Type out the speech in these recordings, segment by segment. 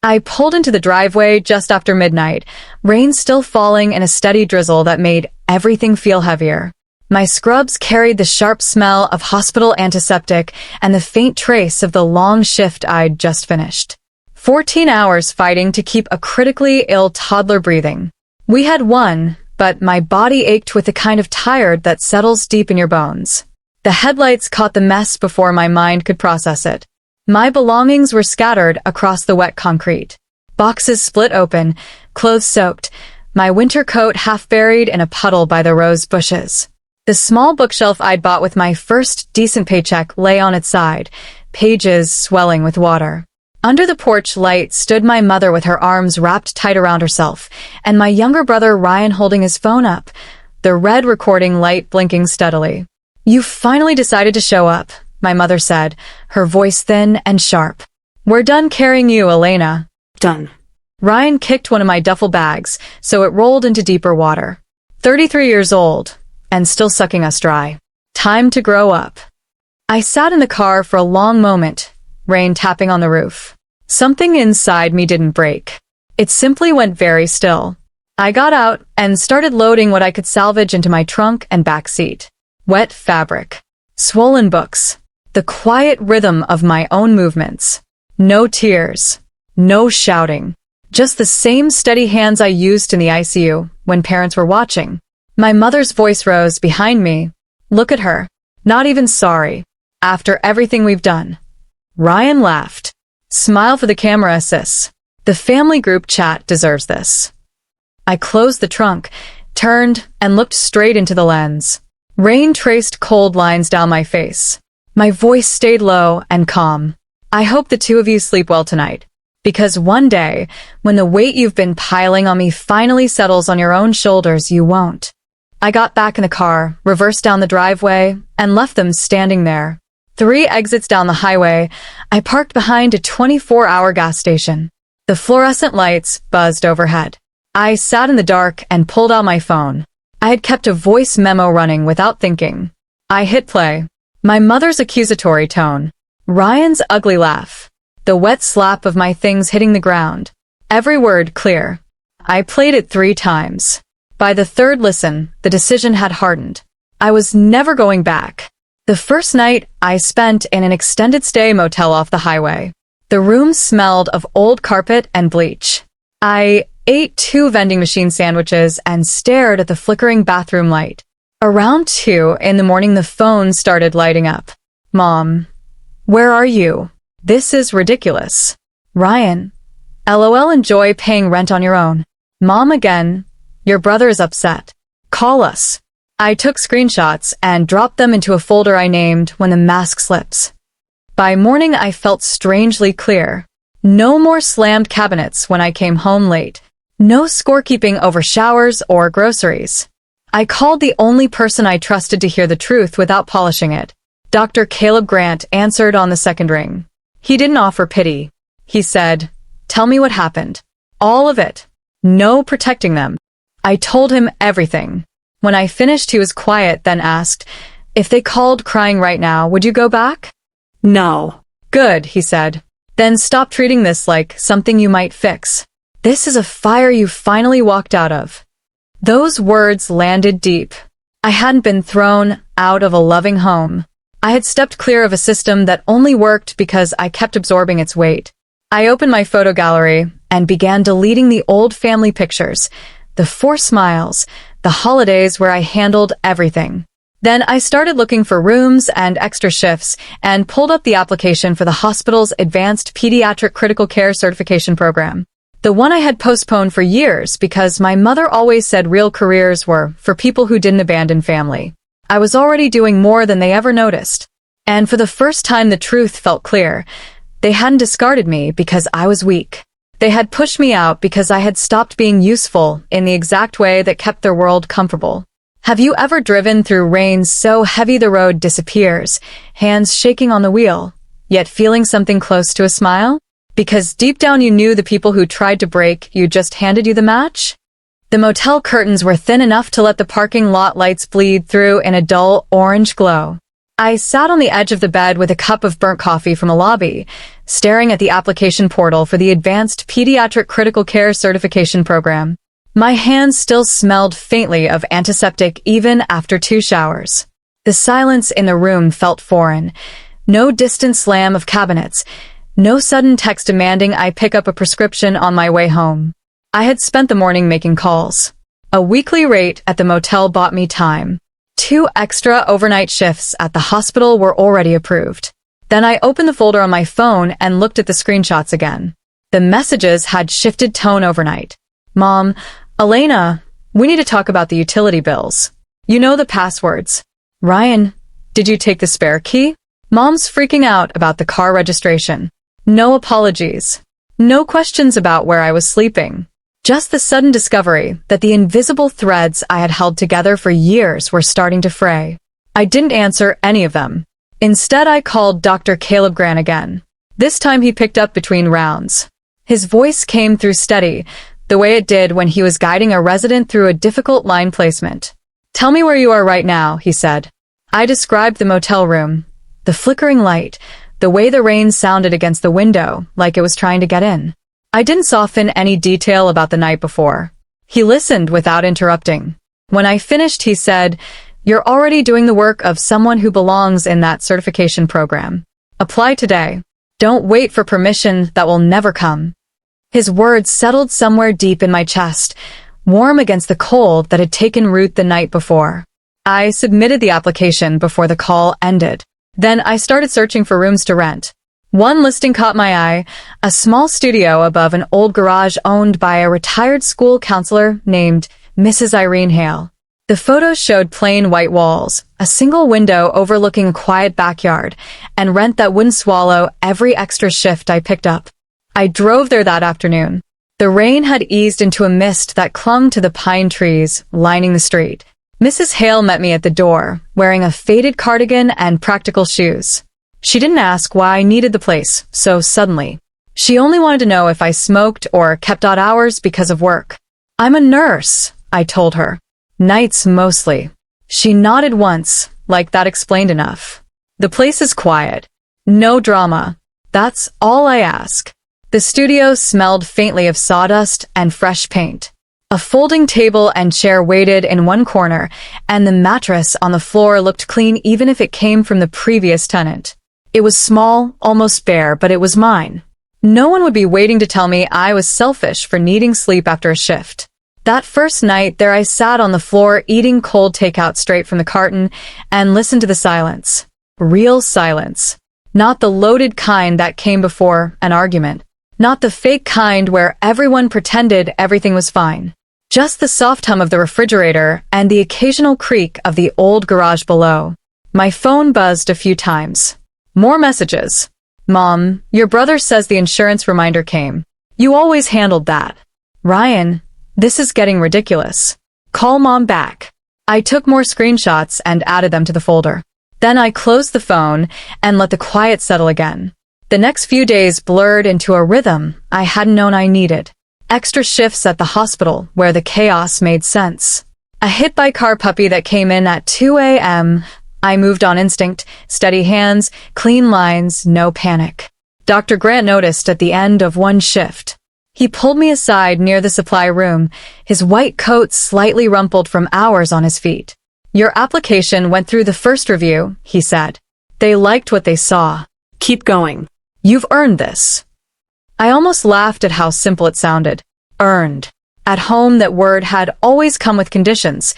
I pulled into the driveway just after midnight, rain still falling in a steady drizzle that made everything feel heavier. My scrubs carried the sharp smell of hospital antiseptic and the faint trace of the long shift I'd just finished. 14 hours fighting to keep a critically ill toddler breathing. We had won, but my body ached with the kind of tired that settles deep in your bones. The headlights caught the mess before my mind could process it. My belongings were scattered across the wet concrete. Boxes split open, clothes soaked, my winter coat half buried in a puddle by the rose bushes. The small bookshelf I'd bought with my first decent paycheck lay on its side, pages swelling with water. Under the porch light stood my mother with her arms wrapped tight around herself, and my younger brother Ryan holding his phone up, the red recording light blinking steadily. "You finally decided to show up," my mother said, her voice thin and sharp. "We're done carrying you, Elena." Done. Ryan kicked one of my duffel bags, so it rolled into deeper water. 33 years old, and still sucking us dry. Time to grow up. I sat in the car for a long moment, rain tapping on the roof. Something inside me didn't break. It simply went very still. I got out and started loading what I could salvage into my trunk and back seat. Wet fabric. Swollen books. The quiet rhythm of my own movements. No tears. No shouting. Just the same steady hands I used in the ICU when parents were watching. My mother's voice rose behind me. "Look at her. Not even sorry. After everything we've done." Ryan laughed. "Smile for the camera, sis. The family group chat deserves this." I closed the trunk, turned, and looked straight into the lens. Rain traced cold lines down my face. My voice stayed low and calm. "I hope the two of you sleep well tonight. Because one day, when the weight you've been piling on me finally settles on your own shoulders, you won't." I got back in the car, reversed down the driveway, and left them standing there. 3 exits down the highway, I parked behind a 24-hour gas station. The fluorescent lights buzzed overhead. I sat in the dark and pulled out my phone. I had kept a voice memo running without thinking. I hit play. My mother's accusatory tone. Ryan's ugly laugh. The wet slap of my things hitting the ground. Every word clear. I played it 3 times. By the 3rd listen, the decision had hardened. I was never going back. The first night I spent in an extended stay motel off the highway. The room smelled of old carpet and bleach. I ate 2 vending machine sandwiches and stared at the flickering bathroom light. Around 2 in the morning the phone started lighting up. "Mom, where are you? This is ridiculous." "Ryan, LOL, enjoy paying rent on your own." "Mom again. Your brother is upset. Call us." I took screenshots and dropped them into a folder I named When the Mask Slips. By morning I felt strangely clear. No more slammed cabinets when I came home late. No scorekeeping over showers or groceries. I called the only person I trusted to hear the truth without polishing it. Dr. Caleb Grant answered on the 2nd ring. He didn't offer pity. He said, "Tell me what happened. All of it. No protecting them." I told him everything. When I finished, he was quiet, then asked, "If they called crying right now, would you go back?" No. "Good," he said. "Then stop treating this like something you might fix. This is a fire you finally walked out of." Those words landed deep. I hadn't been thrown out of a loving home. I had stepped clear of a system that only worked because I kept absorbing its weight. I opened my photo gallery and began deleting the old family pictures, the 4 smiles, the holidays where I handled everything. Then I started looking for rooms and extra shifts and pulled up the application for the hospital's Advanced Pediatric Critical Care Certification Program. The one I had postponed for years because my mother always said real careers were for people who didn't abandon family. I was already doing more than they ever noticed. And for the first time the truth felt clear. They hadn't discarded me because I was weak. They had pushed me out because I had stopped being useful in the exact way that kept their world comfortable. Have you ever driven through rain so heavy the road disappears, hands shaking on the wheel, yet feeling something close to a smile? Because deep down you knew the people who tried to break you just handed you the match? The motel curtains were thin enough to let the parking lot lights bleed through in a dull orange glow. I sat on the edge of the bed with a cup of burnt coffee from a lobby, staring at the application portal for the Advanced Pediatric Critical Care Certification Program. My hands still smelled faintly of antiseptic even after 2 showers. The silence in the room felt foreign. No distant slam of cabinets. No sudden text demanding I pick up a prescription on my way home. I had spent the morning making calls. A weekly rate at the motel bought me time. 2 extra overnight shifts at the hospital were already approved. Then I opened the folder on my phone and looked at the screenshots again. The messages had shifted tone overnight. Mom, Elena, we need to talk about the utility bills. You know the passwords. Ryan, did you take the spare key? Mom's freaking out about the car registration. No apologies. No questions about where I was sleeping. Just the sudden discovery that the invisible threads I had held together for years were starting to fray. I didn't answer any of them. Instead, I called Dr. Caleb Grant again. This time he picked up between rounds. His voice came through steady, the way it did when he was guiding a resident through a difficult line placement. Tell me where you are right now, he said. I described the motel room, the flickering light, the way the rain sounded against the window like it was trying to get in. I didn't soften any detail about the night before. He listened without interrupting. When I finished, he said, "You're already doing the work of someone who belongs in that certification program. Apply today. Don't wait for permission that will never come." His words settled somewhere deep in my chest, warm against the cold that had taken root the night before. I submitted the application before the call ended. Then I started searching for rooms to rent. One listing caught my eye, a small studio above an old garage owned by a retired school counselor named Mrs. Irene Hale. The photos showed plain white walls, a single window overlooking a quiet backyard, and rent that wouldn't swallow every extra shift I picked up. I drove there that afternoon. The rain had eased into a mist that clung to the pine trees lining the street. Mrs. Hale met me at the door, wearing a faded cardigan and practical shoes. She didn't ask why I needed the place so suddenly. She only wanted to know if I smoked or kept odd hours because of work. "I'm a nurse," I told her. "Nights mostly." She nodded once, like that explained enough. "The place is quiet. No drama. That's all I ask." The studio smelled faintly of sawdust and fresh paint. A folding table and chair waited in one corner, and the mattress on the floor looked clean even if it came from the previous tenant. It was small, almost bare, but it was mine. No one would be waiting to tell me I was selfish for needing sleep after a shift. That first night, there I sat on the floor eating cold takeout straight from the carton and listened to the silence. Real silence. Not the loaded kind that came before an argument. Not the fake kind where everyone pretended everything was fine. Just the soft hum of the refrigerator and the occasional creak of the old garage below. My phone buzzed a few times. More messages. "Mom, your brother says the insurance reminder came. You always handled that." "Ryan, this is getting ridiculous. Call Mom back." I took more screenshots and added them to the folder. Then I closed the phone and let the quiet settle again. The next few days blurred into a rhythm I hadn't known I needed. Extra shifts at the hospital where the chaos made sense. A hit-by-car puppy that came in at 2 a.m. I moved on instinct, steady hands, clean lines, no panic. Dr. Grant noticed at the end of one shift. He pulled me aside near the supply room, his white coat slightly rumpled from hours on his feet. "Your application went through the first review," he said. "They liked what they saw. Keep going. You've earned this." I almost laughed at how simple it sounded. Earned. At home, that word had always come with conditions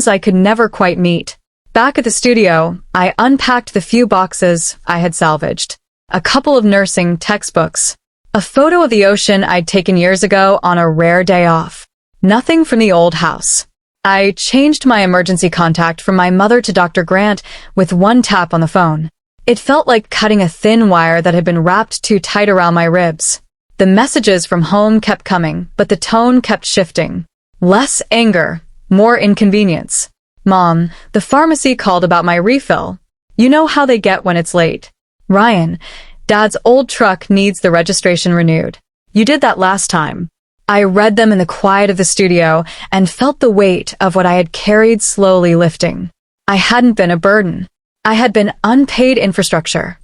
I could never quite meet. Back at the studio, I unpacked the few boxes I had salvaged. A couple of nursing textbooks. A photo of the ocean I'd taken years ago on a rare day off. Nothing from the old house. I changed my emergency contact from my mother to Dr. Grant with one tap on the phone. It felt like cutting a thin wire that had been wrapped too tight around my ribs. The messages from home kept coming, but the tone kept shifting. Less anger, more inconvenience. "Mom, the pharmacy called about my refill. You know how they get when it's late." "Ryan, Dad's old truck needs the registration renewed. You did that last time." I read them in the quiet of the studio and felt the weight of what I had carried slowly lifting. I hadn't been a burden. I had been unpaid infrastructure.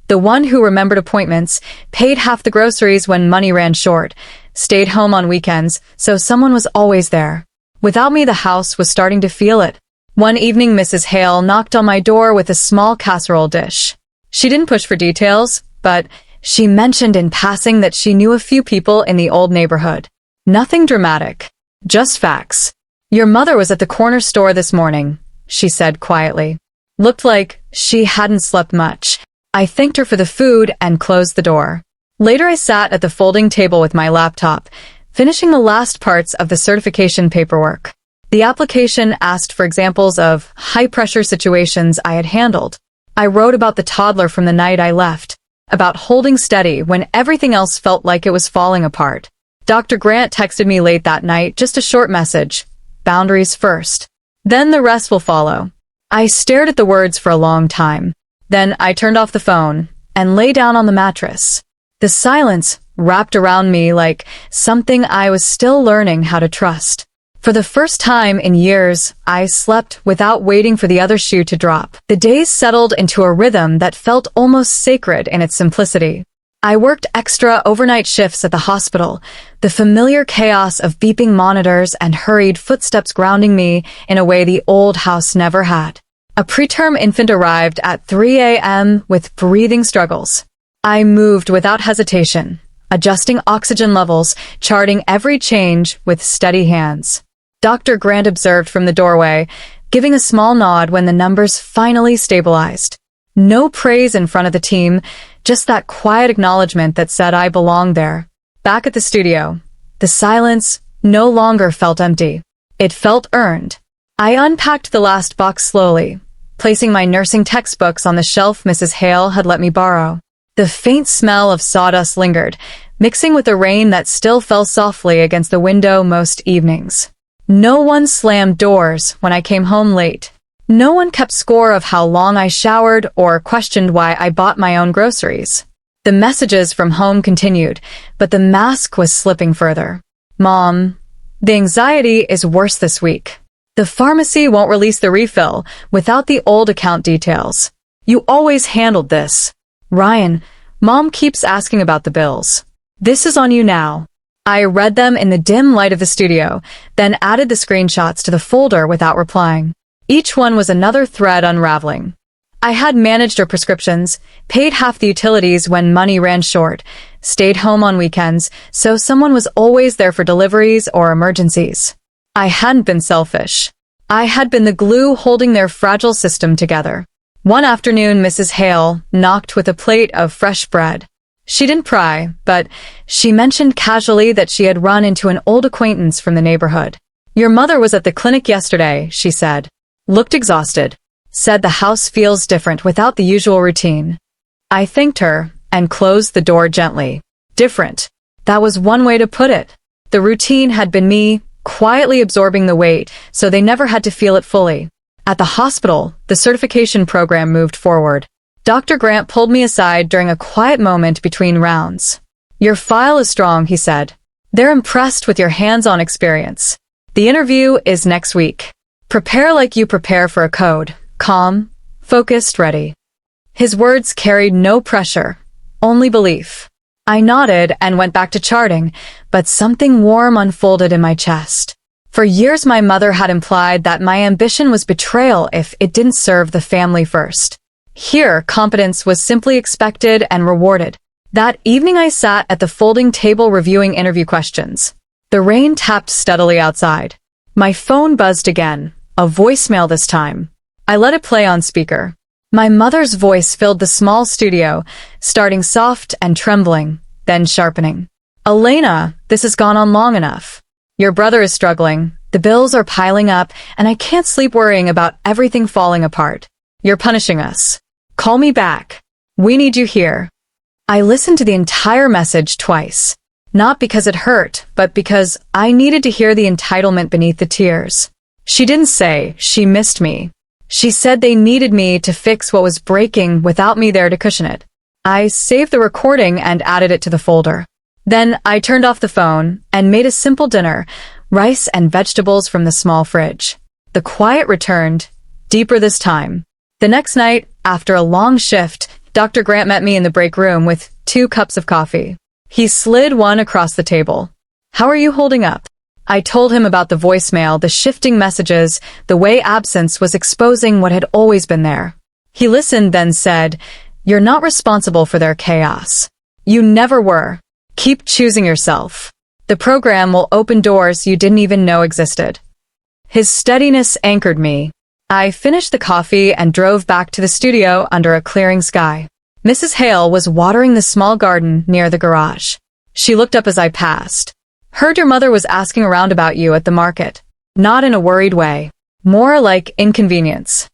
The one who remembered appointments, paid half the groceries when money ran short, stayed home on weekends, so someone was always there. Without me, the house was starting to feel it. One evening, Mrs. Hale knocked on my door with a small casserole dish. She didn't push for details, but she mentioned in passing that she knew a few people in the old neighborhood. Nothing dramatic, just facts. Your mother was at the corner store this morning, she said quietly. Looked like she hadn't slept much. I thanked her for the food and closed the door. Later, I sat at the folding table with my laptop, finishing the last parts of the certification paperwork. The application asked for examples of high-pressure situations I had handled. I wrote about the toddler from the night I left, about holding steady when everything else felt like it was falling apart. Dr. Grant texted me late that night, just a short message. Boundaries first. Then the rest will follow. I stared at the words for a long time. Then I turned off the phone and lay down on the mattress. The silence wrapped around me like something I was still learning how to trust. For the first time in years, I slept without waiting for the other shoe to drop. The days settled into a rhythm that felt almost sacred in its simplicity. I worked extra overnight shifts at the hospital, the familiar chaos of beeping monitors and hurried footsteps grounding me in a way the old house never had. A preterm infant arrived at 3 a.m. with breathing struggles. I moved without hesitation, adjusting oxygen levels, charting every change with steady hands. Dr. Grant observed from the doorway, giving a small nod when the numbers finally stabilized. No praise in front of the team, just that quiet acknowledgement that said I belonged there. Back at the studio, the silence no longer felt empty. It felt earned. I unpacked the last box slowly, placing my nursing textbooks on the shelf Mrs. Hale had let me borrow. The faint smell of sawdust lingered, mixing with the rain that still fell softly against the window most evenings. No one slammed doors when I came home late. No one kept score of how long I showered or questioned why I bought my own groceries. The messages from home continued, but the mask was slipping further. Mom, the anxiety is worse this week. The pharmacy won't release the refill without the old account details. You always handled this. Ryan, Mom keeps asking about the bills. This is on you now. I read them in the dim light of the studio, then added the screenshots to the folder without replying. Each one was another thread unraveling. I had managed her prescriptions, paid half the utilities when money ran short, stayed home on weekends, so someone was always there for deliveries or emergencies. I hadn't been selfish. I had been the glue holding their fragile system together. One afternoon, Mrs. Hale knocked with a plate of fresh bread. She didn't pry, but she mentioned casually that she had run into an old acquaintance from the neighborhood. Your mother was at the clinic yesterday, she said. Looked exhausted. Said the house feels different without the usual routine. I thanked her and closed the door gently. Different. That was one way to put it. The routine had been me, quietly absorbing the weight, so they never had to feel it fully. At the hospital, the certification program moved forward. Dr. Grant pulled me aside during a quiet moment between rounds. Your file is strong, he said. They're impressed with your hands-on experience. The interview is next week. Prepare like you prepare for a code. Calm, focused, ready. His words carried no pressure, only belief. I nodded and went back to charting, but something warm unfolded in my chest. For years my mother had implied that my ambition was betrayal if it didn't serve the family first. Here, competence was simply expected and rewarded. That evening I sat at the folding table reviewing interview questions. The rain tapped steadily outside. My phone buzzed again, a voicemail this time. I let it play on speaker. My mother's voice filled the small studio, starting soft and trembling, then sharpening. Elena, this has gone on long enough. Your brother is struggling, the bills are piling up, and I can't sleep worrying about everything falling apart. You're punishing us. Call me back. We need you here. I listened to the entire message twice. Not because it hurt, but because I needed to hear the entitlement beneath the tears. She didn't say she missed me. She said they needed me to fix what was breaking without me there to cushion it. I saved the recording and added it to the folder. Then I turned off the phone and made a simple dinner, rice and vegetables from the small fridge. The quiet returned, deeper this time. The next night, After a long shift, Dr. Grant met me in the break room with 2 cups of coffee. He slid one across the table. "How are you holding up?" I told him about the voicemail, the shifting messages, the way absence was exposing what had always been there. He listened, then said, "You're not responsible for their chaos. You never were. Keep choosing yourself. The program will open doors you didn't even know existed." His steadiness anchored me. I finished the coffee and drove back to the studio under a clearing sky. Mrs. Hale was watering the small garden near the garage. She looked up as I passed. "Heard your mother was asking around about you at the market." Not in a worried way. More like inconvenience.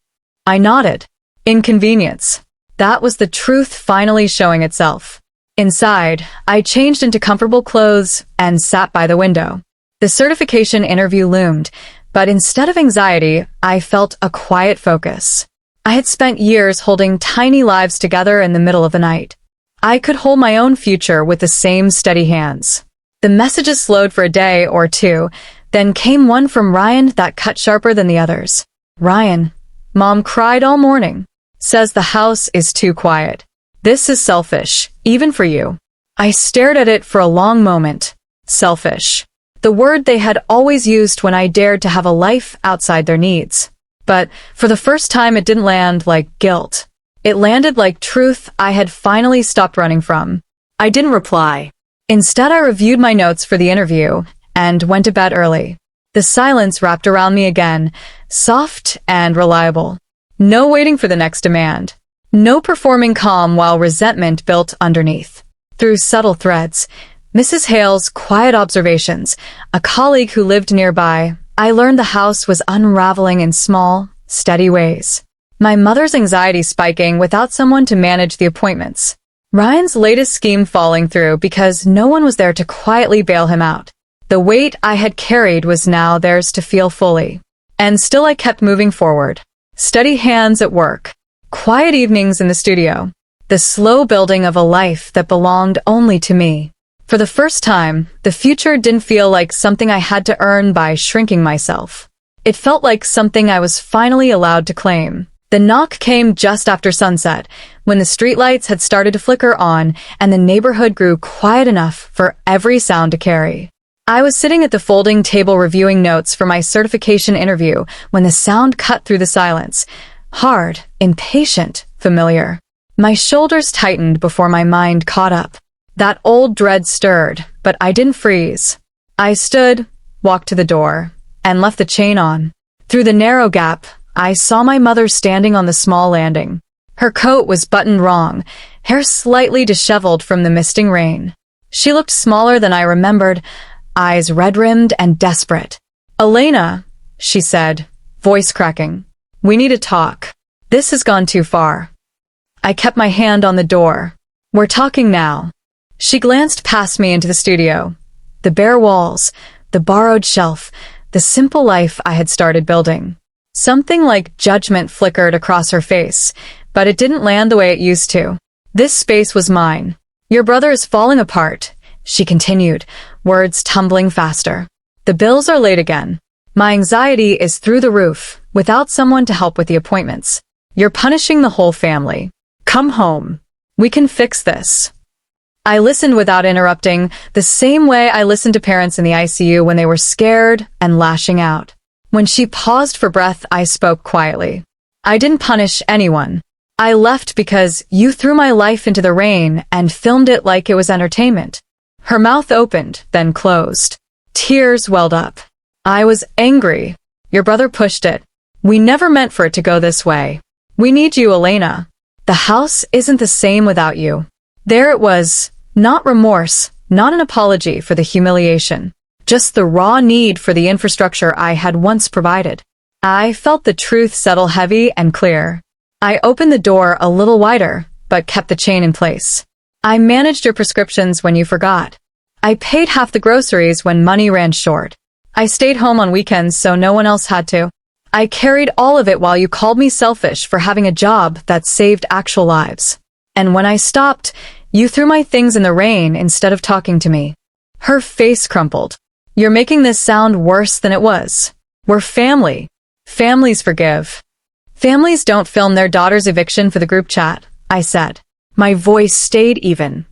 I nodded. Inconvenience. That was the truth finally showing itself. Inside, I changed into comfortable clothes and sat by the window. The certification interview loomed, but instead of anxiety, I felt a quiet focus. I had spent years holding tiny lives together in the middle of the night. I could hold my own future with the same steady hands. The messages slowed for a day or two, then came one from Ryan that cut sharper than the others. "Ryan, Mom cried all morning. Says the house is too quiet. This is selfish, even for you." I stared at it for a long moment. Selfish. The word they had always used when I dared to have a life outside their needs. But for the first time, it didn't land like guilt. It landed like truth I had finally stopped running from. I didn't reply. Instead, I reviewed my notes for the interview and went to bed early. The silence wrapped around me again, soft and reliable. No waiting for the next demand. No performing calm while resentment built underneath. Through subtle threads, Mrs. Hale's quiet observations, a colleague who lived nearby, I learned the house was unraveling in small, steady ways. My mother's anxiety spiking without someone to manage the appointments. Ryan's latest scheme falling through because no one was there to quietly bail him out. The weight I had carried was now theirs to feel fully. And still I kept moving forward. Steady hands at work. Quiet evenings in the studio. The slow building of a life that belonged only to me. For the first time, the future didn't feel like something I had to earn by shrinking myself. It felt like something I was finally allowed to claim. The knock came just after sunset, when the streetlights had started to flicker on and the neighborhood grew quiet enough for every sound to carry. I was sitting at the folding table reviewing notes for my certification interview when the sound cut through the silence. Hard, impatient, familiar. My shoulders tightened before my mind caught up. That old dread stirred, but I didn't freeze. I stood, walked to the door, and left the chain on. Through the narrow gap, I saw my mother standing on the small landing. Her coat was buttoned wrong, hair slightly disheveled from the misting rain. She looked smaller than I remembered, eyes red-rimmed and desperate. "Elena," she said, voice cracking. "We need to talk. This has gone too far." I kept my hand on the door. "We're talking now." She glanced past me into the studio. The bare walls, the borrowed shelf, the simple life I had started building. Something like judgment flickered across her face, but it didn't land the way it used to. "This space was mine. Your brother is falling apart," she continued, words tumbling faster. "The bills are late again. My anxiety is through the roof, without someone to help with the appointments. You're punishing the whole family. Come home. We can fix this." I listened without interrupting, the same way I listened to parents in the ICU when they were scared and lashing out. When she paused for breath, I spoke quietly. "I didn't punish anyone. I left because you threw my life into the rain and filmed it like it was entertainment." Her mouth opened, then closed. Tears welled up. I was angry. "Your brother pushed it. We never meant for it to go this way. We need you, Elena. The house isn't the same without you." There it was, not remorse, not an apology for the humiliation, just the raw need for the infrastructure I had once provided. I felt the truth settle heavy and clear. I opened the door a little wider, but kept the chain in place. "I managed your prescriptions when you forgot. I paid half the groceries when money ran short. I stayed home on weekends so no one else had to. I carried all of it while you called me selfish for having a job that saved actual lives. And when I stopped, you threw my things in the rain instead of talking to me." Her face crumpled. "You're making this sound worse than it was. We're family. Families forgive. Families don't film their daughter's eviction for the group chat, I said. My voice stayed even,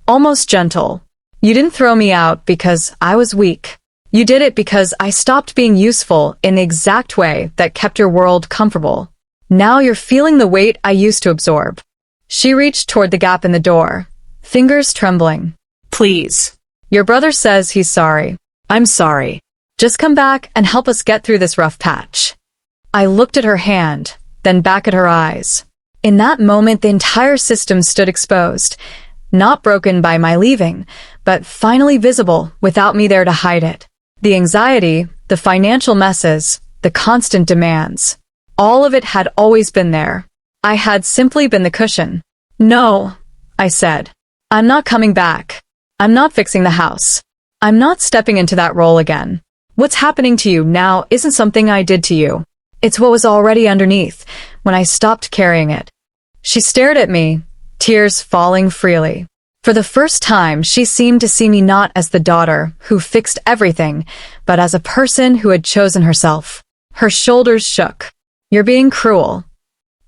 almost gentle. You didn't throw me out because I was weak. You did it because I stopped being useful in the exact way that kept your world comfortable. Now you're feeling the weight I used to absorb. She reached toward the gap in the door, fingers trembling. Please. Your brother says he's sorry. I'm sorry. Just come back and help us get through this rough patch. I looked at her hand, then back at her eyes. In that moment, the entire system stood exposed, not broken by my leaving, but finally visible without me there to hide it. The anxiety, the financial messes, the constant demands. All of it had always been there. I had simply been the cushion. No, I said. I'm not coming back. I'm not fixing the house. I'm not stepping into that role again. What's happening to you now isn't something I did to you. It's what was already underneath when I stopped carrying it. She stared at me, tears falling freely. For the first time, she seemed to see me not as the daughter who fixed everything, but as a person who had chosen herself. Her shoulders shook. You're being cruel.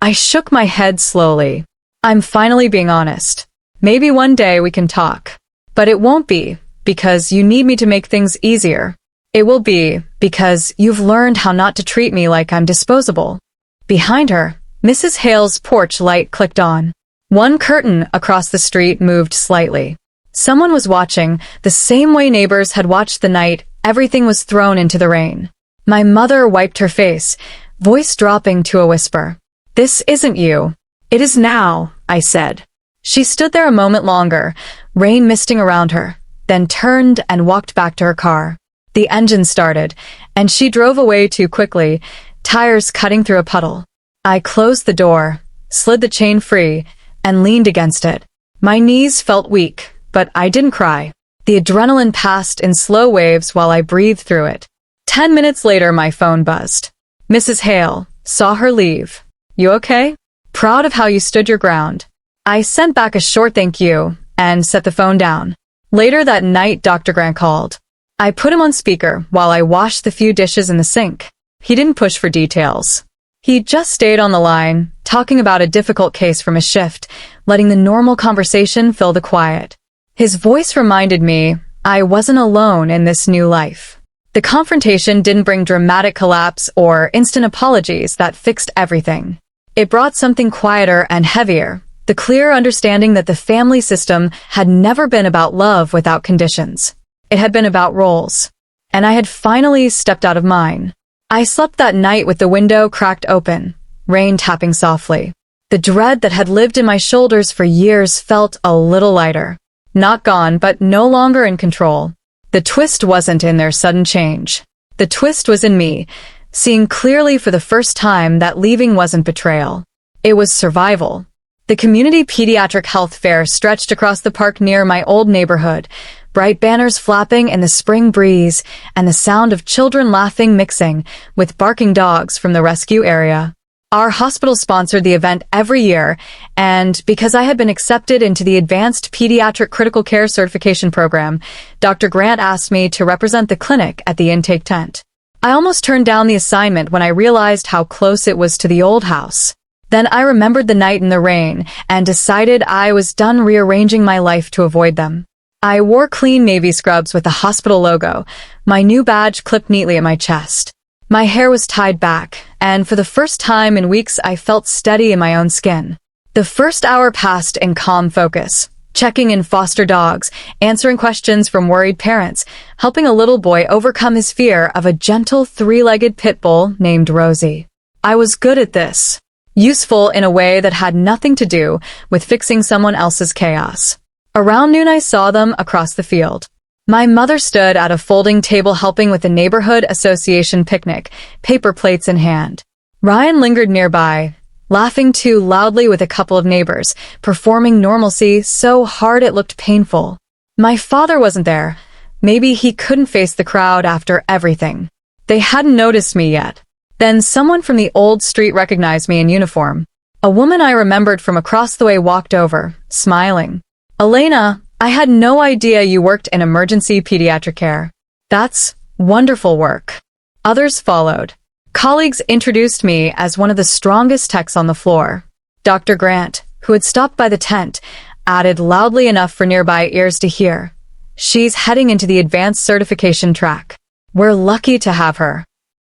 I shook my head slowly. I'm finally being honest. Maybe one day we can talk. But it won't be, because you need me to make things easier. It will be, because you've learned how not to treat me like I'm disposable. Behind her, Mrs. Hale's porch light clicked on. One curtain across the street moved slightly. Someone was watching, the same way neighbors had watched the night everything was thrown into the rain. My mother wiped her face, voice dropping to a whisper. This isn't you. It is now, I said. She stood there a moment longer, rain misting around her, then turned and walked back to her car. The engine started, and she drove away too quickly, tires cutting through a puddle. I closed the door, slid the chain free, and leaned against it. My knees felt weak, but I didn't cry. The adrenaline passed in slow waves while I breathed through it. 10 minutes later, my phone buzzed. Mrs. Hale, saw her leave. You okay? Proud of how you stood your ground. I sent back a short thank you and set the phone down. Later that night, Dr. Grant called. I put him on speaker while I washed the few dishes in the sink. He didn't push for details. He just stayed on the line, talking about a difficult case from his shift, letting the normal conversation fill the quiet. His voice reminded me I wasn't alone in this new life. The confrontation didn't bring dramatic collapse or instant apologies that fixed everything. It brought something quieter and heavier, the clear understanding that the family system had never been about love without conditions. It had been about roles. And I had finally stepped out of mine. I slept that night with the window cracked open, rain tapping softly. The dread that had lived in my shoulders for years felt a little lighter. Not gone, but no longer in control. The twist wasn't in their sudden change. The twist was in me, seeing clearly for the first time that leaving wasn't betrayal. It was survival. The community pediatric health fair stretched across the park near my old neighborhood, bright banners flapping in the spring breeze and the sound of children laughing mixing with barking dogs from the rescue area. Our hospital sponsored the event every year, and because I had been accepted into the Advanced Pediatric Critical Care Certification Program, Dr. Grant asked me to represent the clinic at the intake tent. I almost turned down the assignment when I realized how close it was to the old house. Then I remembered the night in the rain and decided I was done rearranging my life to avoid them. I wore clean navy scrubs with the hospital logo, my new badge clipped neatly at my chest. My hair was tied back, and for the first time in weeks I felt steady in my own skin. The first hour passed in calm focus, checking in foster dogs, answering questions from worried parents, helping a little boy overcome his fear of a gentle three-legged pit bull named Rosie. I was good at this, useful in a way that had nothing to do with fixing someone else's chaos. Around noon I saw them across the field. My mother stood at a folding table helping with a neighborhood association picnic, paper plates in hand. Ryan lingered nearby, laughing too loudly with a couple of neighbors, performing normalcy so hard it looked painful. My father wasn't there. Maybe he couldn't face the crowd after everything. They hadn't noticed me yet. Then someone from the old street recognized me in uniform. A woman I remembered from across the way walked over, smiling. Elena, I had no idea you worked in emergency pediatric care. That's wonderful work. Others followed. colleagues introduced me as one of the strongest techs on the floor. Dr. Grant, who had stopped by the tent, added loudly enough for nearby ears to hear. She's heading into the advanced certification track. We're lucky to have her.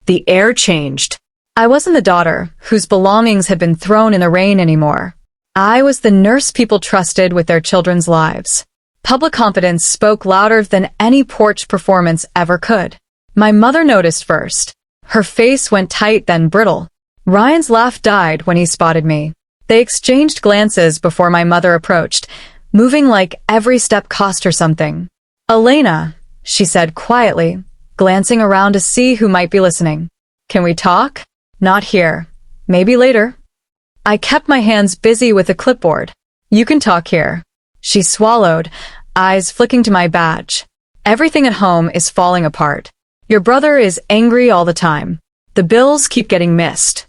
The air changed. I wasn't the daughter whose belongings had been thrown in the rain anymore. I was the nurse people trusted with their children's lives. Public confidence spoke louder than any porch performance ever could. My mother noticed first. Her face went tight, then brittle. Ryan's laugh died when he spotted me. They exchanged glances before my mother approached, moving like every step cost her something. "Elena," she said quietly, glancing around to see who might be listening. "Can we talk?" "Not here. Maybe later." I kept my hands busy with a clipboard. "You can talk here." She swallowed, eyes flicking to my badge. "Everything at home is falling apart. Your brother is angry all the time. The bills keep getting missed.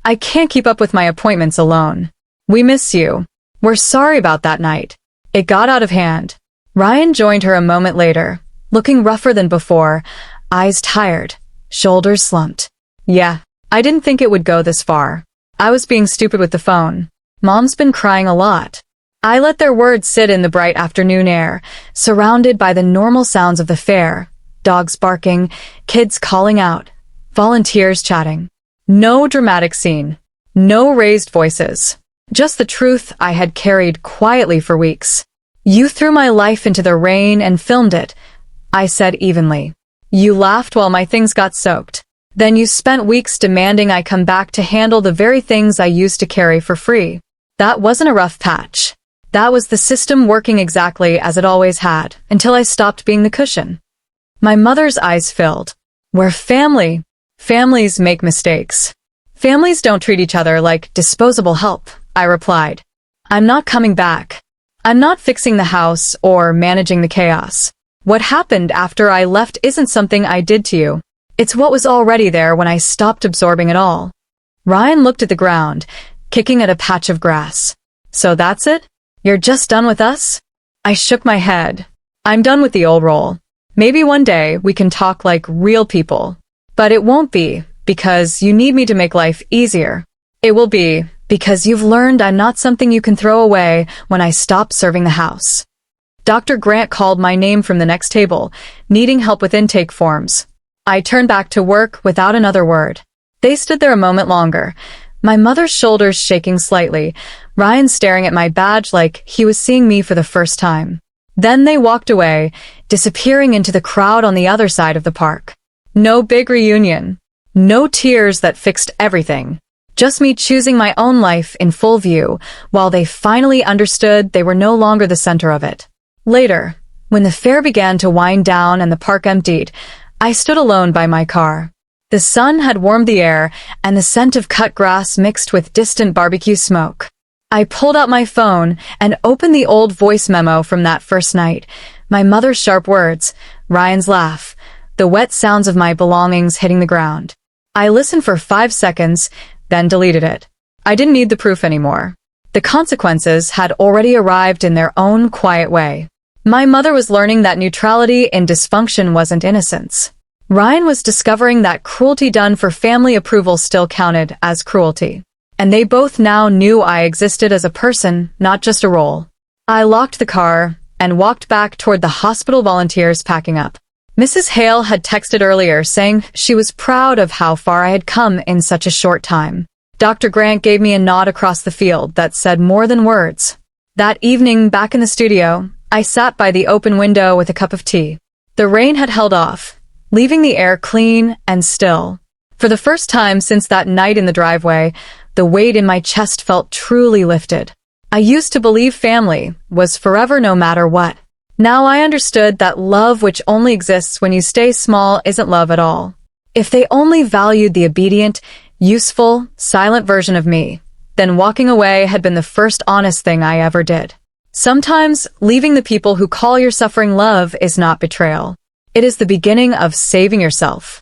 I can't keep up with my appointments alone. We miss you. We're sorry about that night. It got out of hand." Ryan joined her a moment later, looking rougher than before, eyes tired, shoulders slumped. "Yeah, I didn't think it would go this far. I was being stupid with the phone. Mom's been crying a lot." I let their words sit in the bright afternoon air, surrounded by the normal sounds of the fair. Dogs barking, kids calling out, volunteers chatting. No dramatic scene. No raised voices. Just the truth I had carried quietly for weeks. "You threw my life into the rain and filmed it," I said evenly. "You laughed while my things got soaked. Then you spent weeks demanding I come back to handle the very things I used to carry for free. That wasn't a rough patch. That was the system working exactly as it always had, until I stopped being the cushion." My mother's eyes filled. "We're family. Families make mistakes. Families don't treat each other like disposable help," I replied. "I'm not coming back. I'm not fixing the house or managing the chaos. What happened after I left isn't something I did to you. It's what was already there when I stopped absorbing it all." Ryan looked at the ground, kicking at a patch of grass. "So that's it? You're just done with us?" I shook my head. "I'm done with the old role. Maybe one day we can talk like real people. But it won't be because you need me to make life easier. It will be because you've learned I'm not something you can throw away when I stop serving the house." Dr. Grant called my name from the next table, needing help with intake forms. I turned back to work without another word. They stood there a moment longer, my mother's shoulders shaking slightly, Ryan staring at my badge like he was seeing me for the first time. Then they walked away, disappearing into the crowd on the other side of the park. No big reunion. No tears that fixed everything. Just me choosing my own life in full view, while they finally understood they were no longer the center of it. Later, when the fair began to wind down and the park emptied, I stood alone by my car. The sun had warmed the air, and the scent of cut grass mixed with distant barbecue smoke. I pulled out my phone and opened the old voice memo from that first night. My mother's sharp words, Ryan's laugh, the wet sounds of my belongings hitting the ground. I listened for 5 seconds, then deleted it. I didn't need the proof anymore. The consequences had already arrived in their own quiet way. My mother was learning that neutrality in dysfunction wasn't innocence. Ryan was discovering that cruelty done for family approval still counted as cruelty. And they both now knew I existed as a person, not just a role. I locked the car and walked back toward the hospital volunteers packing up. Mrs. Hale had texted earlier saying she was proud of how far I had come in such a short time. Dr. Grant gave me a nod across the field that said more than words. That evening, back in the studio, I sat by the open window with a cup of tea. The rain had held off, leaving the air clean and still. For the first time since that night in the driveway, the weight in my chest felt truly lifted. I used to believe family was forever no matter what. Now I understood that love which only exists when you stay small isn't love at all. If they only valued the obedient, useful, silent version of me, then walking away had been the first honest thing I ever did. Sometimes, leaving the people who call your suffering love is not betrayal. It is the beginning of saving yourself.